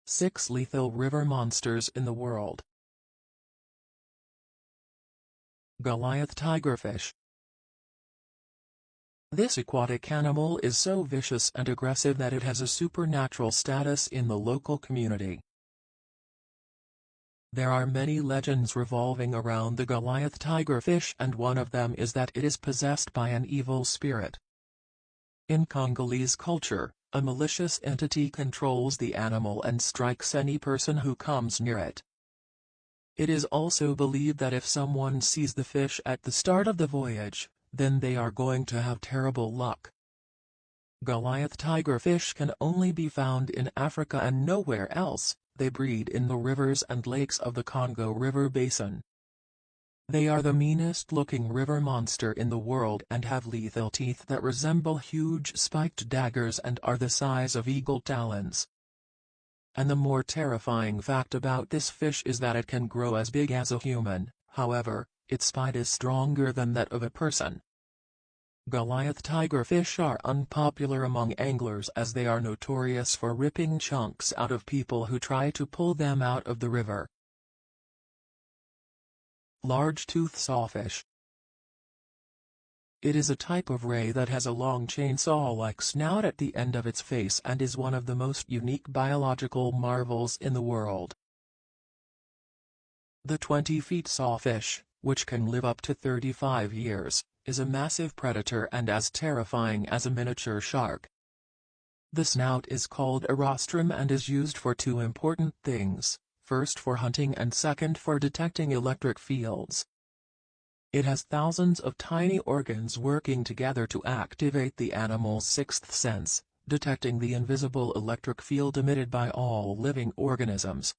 6 lethal river monsters in the world. Goliath tigerfish. This aquatic animal is so vicious and aggressive that it has a supernatural status in the local community. There are many legends revolving around the Goliath tigerfish, and one of them is that it is possessed by an evil spirit. In Congolese culture, a malicious entity controls the animal and strikes any person who comes near it. It is also believed that if someone sees the fish at the start of the voyage, then they are going to have terrible luck. Goliath tigerfish can only be found in Africa and nowhere else. They breed in the rivers and lakes of the Congo River basin. They are the meanest-looking river monster in the world and have lethal teeth that resemble huge spiked daggers and are the size of eagle talons. And the more terrifying fact about this fish is that it can grow as big as a human. However, its bite is stronger than that of a person. Goliath tigerfish are unpopular among anglers as they are notorious for ripping chunks out of people who try to pull them out of the river. Large-tooth sawfish. It is a type of ray that has a long chainsaw-like snout at the end of its face and is one of the most unique biological marvels in the world. The 20-feet sawfish, which can live up to 35 years, is a massive predator and as terrifying as a miniature shark. The snout is called a rostrum and is used for two important things, first for hunting and second for detecting electric fields. It has thousands of tiny organs working together to activate the animal's sixth sense, detecting the invisible electric field emitted by all living organisms.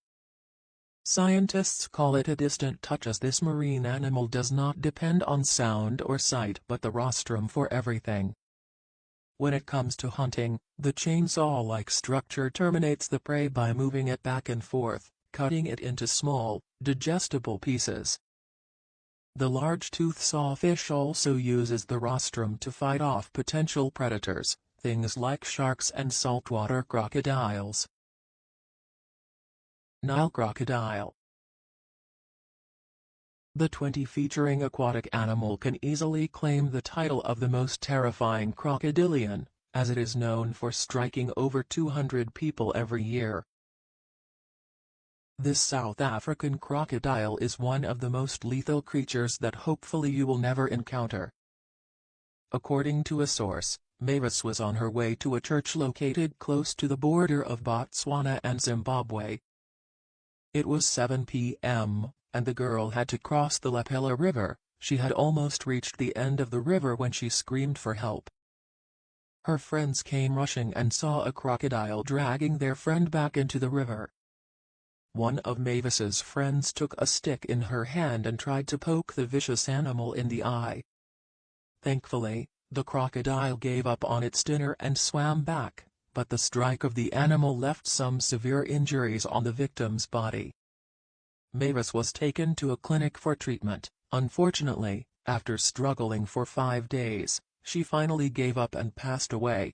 Scientists call it a distant touch as this marine animal does not depend on sound or sight but the rostrum for everything. When it comes to hunting, the chainsaw-like structure terminates the prey by moving it back and forth, cutting it into small, digestible pieces. The large-tooth sawfish also uses the rostrum to fight off potential predators, things like sharks and saltwater crocodiles. Nile crocodile. The 20-featuring aquatic animal can easily claim the title of the most terrifying crocodilian, as it is known for striking over 200 people every year. This South African crocodile is one of the most lethal creatures that hopefully you will never encounter. According to a source, Mavis was on her way to a church located close to the border of Botswana and Zimbabwe. It was 7 p.m., and the girl had to cross the Lepella River. She had almost reached the end of the river when she screamed for help. Her friends came rushing and saw a crocodile dragging their friend back into the river. One of Mavis's friends took a stick in her hand and tried to poke the vicious animal in the eye. Thankfully, the crocodile gave up on its dinner and swam back, but the strike of the animal left some severe injuries on the victim's body. Mavis was taken to a clinic for treatment. Unfortunately, after struggling for 5 days, she finally gave up and passed away.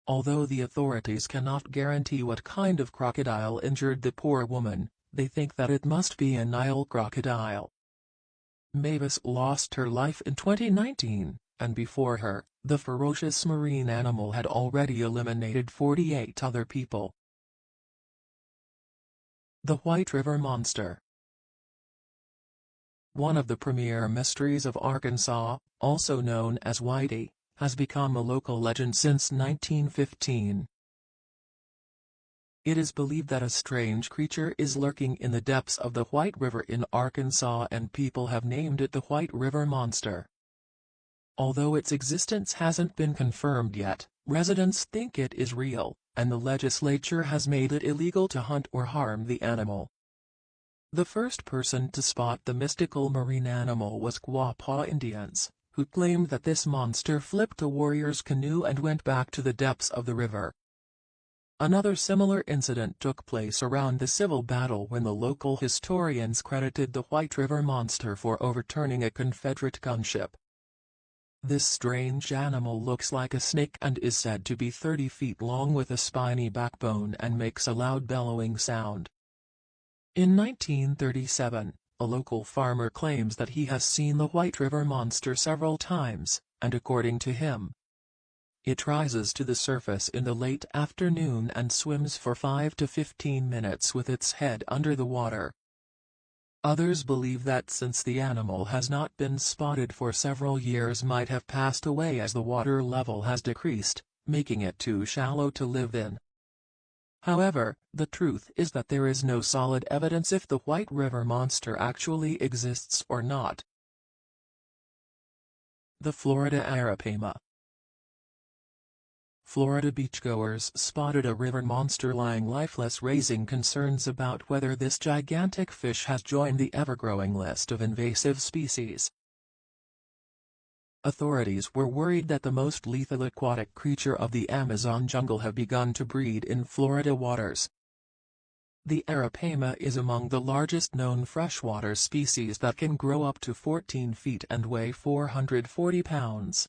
Although the authorities cannot guarantee what kind of crocodile injured the poor woman, they think that it must be a Nile crocodile. Mavis lost her life in 2019, and before her, the ferocious marine animal had already eliminated 48 other people. The White River Monster. One of the premier mysteries of Arkansas, also known as Whitey, has become a local legend since 1915. It is believed that a strange creature is lurking in the depths of the White River in Arkansas and people have named it the White River Monster. Although its existence hasn't been confirmed yet, residents think it is real, and the legislature has made it illegal to hunt or harm the animal. The first person to spot the mystical marine animal was Quapaw Indians, who claimed that this monster flipped a warrior's canoe and went back to the depths of the river. Another similar incident took place around the civil battle when the local historians credited the White River Monster for overturning a Confederate gunship. This strange animal looks like a snake and is said to be 30 feet long with a spiny backbone and makes a loud bellowing sound. In 1937, a local farmer claims that he has seen the White River monster several times, and according to him, it rises to the surface in the late afternoon and swims for 5 to 15 minutes with its head under the water. Others believe that since the animal has not been spotted for several years might have passed away as the water level has decreased, making it too shallow to live in. However, the truth is that there is no solid evidence if the White River monster actually exists or not. The Florida Arapaima. Florida beachgoers spotted a river monster lying lifeless, raising concerns about whether this gigantic fish has joined the ever-growing list of invasive species. Authorities were worried that the most lethal aquatic creature of the Amazon jungle have begun to breed in Florida waters. The Arapaima is among the largest known freshwater species that can grow up to 14 feet and weigh 440 pounds.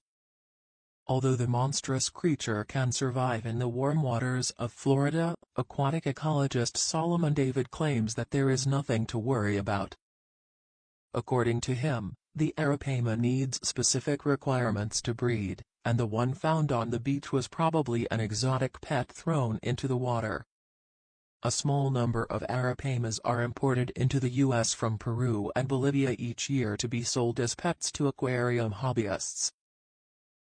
Although the monstrous creature can survive in the warm waters of Florida, aquatic ecologist Solomon David claims that there is nothing to worry about. According to him, the Arapaima needs specific requirements to breed, and the one found on the beach was probably an exotic pet thrown into the water. A small number of Arapaimas are imported into the U.S. from Peru and Bolivia each year to be sold as pets to aquarium hobbyists.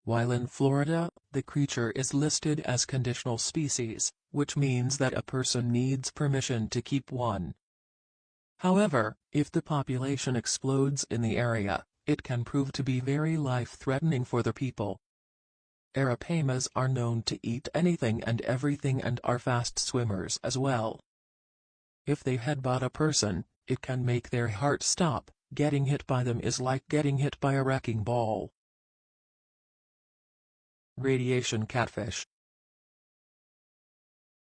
While in Florida, the creature is listed as conditional species, which means that a person needs permission to keep one. However, if the population explodes in the area, it can prove to be very life-threatening for the people. Arapaimas are known to eat anything and everything and are fast swimmers as well. If they headbutt a person, it can make their heart stop. Getting hit by them is like getting hit by a wrecking ball. Radiation catfish.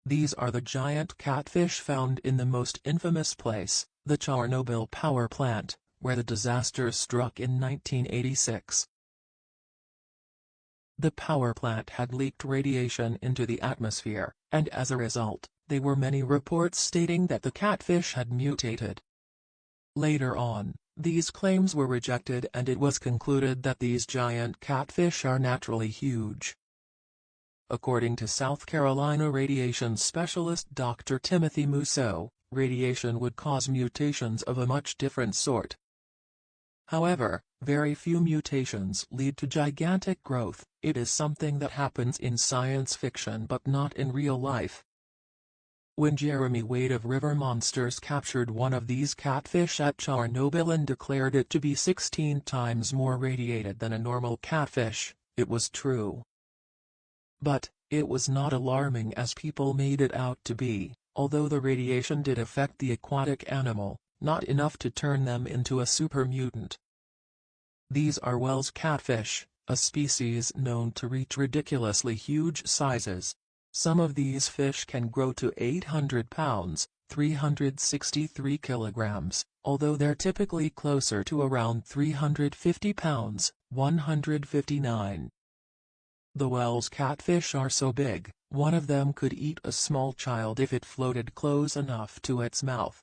These are the giant catfish found in the most infamous place, the Chernobyl power plant, where the disaster struck in 1986. The power plant had leaked radiation into the atmosphere, and as a result, there were many reports stating that the catfish had mutated. Later on, these claims were rejected and it was concluded that these giant catfish are naturally huge. According to South Carolina radiation specialist Dr. Timothy Musso, radiation would cause mutations of a much different sort. However, very few mutations lead to gigantic growth. It is something that happens in science fiction but not in real life. When Jeremy Wade of River Monsters captured one of these catfish at Chernobyl and declared it to be 16 times more radiated than a normal catfish, it was true. But, it was not alarming as people made it out to be. Although the radiation did affect the aquatic animal, not enough to turn them into a super mutant. These are Wells catfish, a species known to reach ridiculously huge sizes. Some of these fish can grow to 800 pounds, 363 kilograms, although they're typically closer to around 350 pounds, 159. The Wells catfish are so big, one of them could eat a small child if it floated close enough to its mouth.